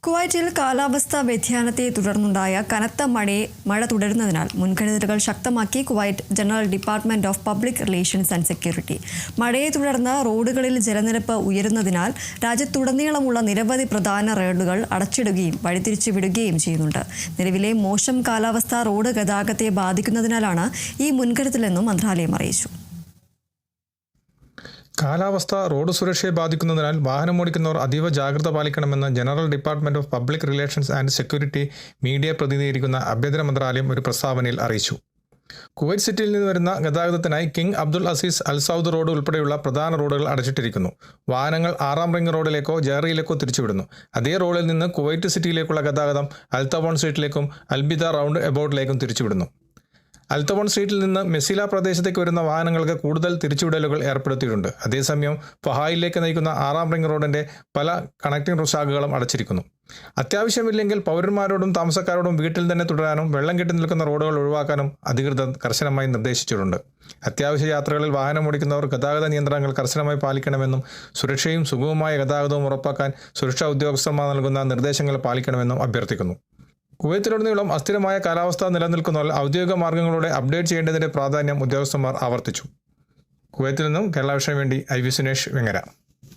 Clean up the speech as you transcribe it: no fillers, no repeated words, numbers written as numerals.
കുവൈറ്റിൽ കാലാവസ്ഥാ വ്യതിയാനത്തെ തുടർന്നുണ്ടായ കനത്ത മഴ തുടരുന്നതിനാൽ മുൻകരുതലുകൾ ശക്തമാക്കി Kuwait general department of public relations and security. മഴയെ തുടർന്ന് റോഡുകളിൽ ജലനിരപ്പ് ഉയരുന്നതിനാൽ രാജ്യത്തുടനീളമുള്ള നിരവധി പ്രധാന റോഡുകൾ അടച്ചിടുകയും വഴിതിരിച്ചു വിടുകയും ചെയ്യുന്നുണ്ട്. നിലവിലെ മോശം കാലാവസ്ഥ റോഡ് ഗതാഗതത്തെ ബാധിക്കുന്നതിനാലാണ് ഈ മുൻകരുതലെന്നും മന്ത്രാലയം അറിയിച്ചു. കാലാവസ്ഥ റോഡ് സുരക്ഷയെ ബാധിക്കുന്നതിനാൽ വാഹനമോടിക്കുന്നവർ അതീവ ജാഗ്രത പാലിക്കണമെന്ന് general department of public relations and security media പ്രതിനിധീകരിക്കുന്ന ആഭ്യന്തര മന്ത്രാലയം ഒരു പ്രസ്താവനയിൽ അറിയിച്ചു. കുവൈറ്റ് സിറ്റിയിൽ നിന്ന് വരുന്ന ഗതാഗതത്തിനായി King Abdul Azeez Al Saud road ഉൾപ്പെടെയുള്ള പ്രധാന റോഡുകൾ അടച്ചിട്ടിരിക്കുന്നു. വാഹനങ്ങൾ 6-ാം റിംഗ് റോഡിലേക്കോ ജെറിയിലേക്കോ തിരിച്ചുവിടുന്നു. അതേ റോഡിൽ നിന്ന് കുവൈറ്റ് സിറ്റിയിലേക്കുള്ള ഗതാഗതം അൽതവോൺ സ്ട്രീറ്റിലേക്കും അൽബിദ റൗണ്ട് എബൌട്ടിലേക്കും തിരിച്ചുവിടുന്നു. അൽതവോൺ സ്ട്രീറ്റിൽ നിന്ന് മെസില പ്രദേശത്തേക്ക് വരുന്ന വാഹനങ്ങൾക്ക് കൂടുതൽ തിരിച്ചുവിടലുകൾ ഏർപ്പെടുത്തിയിട്ടുണ്ട്. അതേസമയം ഫഹായിലേക്ക് നയിക്കുന്ന 6-ാം റിംഗ് റോഡിന്റെ പല കണക്റ്റിംഗ് ശാഖകളും അടച്ചിരിക്കുന്നു. അത്യാവശ്യമില്ലെങ്കിൽ പൗരന്മാരോടും താമസക്കാരോടും വീട്ടിൽ തന്നെ തുടരാനും വെള്ളം കെട്ടി നിൽക്കുന്ന റോഡുകൾ ഒഴിവാക്കാനും അധികൃതർ കർശനമായി നിർദ്ദേശിച്ചിട്ടുണ്ട്. അത്യാവശ്യ യാത്രകളിൽ വാഹനമോടിക്കുന്നവർ ഗതാഗത നിയന്ത്രണങ്ങൾ കർശനമായി പാലിക്കണമെന്നും സുരക്ഷയും സുഗമമായ ഗതാഗതവും ഉറപ്പാക്കാൻ സുരക്ഷാ ഉദ്യോഗസ്ഥന്മാർ നൽകുന്ന നിർദ്ദേശങ്ങൾ പാലിക്കണമെന്നും അഭ്യർത്ഥിക്കുന്നു. കുവൈത്തിലുടനീളം അസ്ഥിരമായ കാലാവസ്ഥ നിലനിൽക്കുന്നതിൽ ഔദ്യോഗിക മാർഗങ്ങളുടെ അപ്ഡേറ്റ് ചെയ്യേണ്ടതിന്റെ പ്രാധാന്യം ഉദ്യോഗസ്ഥന്മാർ ആവർത്തിച്ചു. കുവൈത്തിൽ നിന്നും കേരള വിഷയം വേണ്ടി IV സുനേഷ് വെങ്ങര.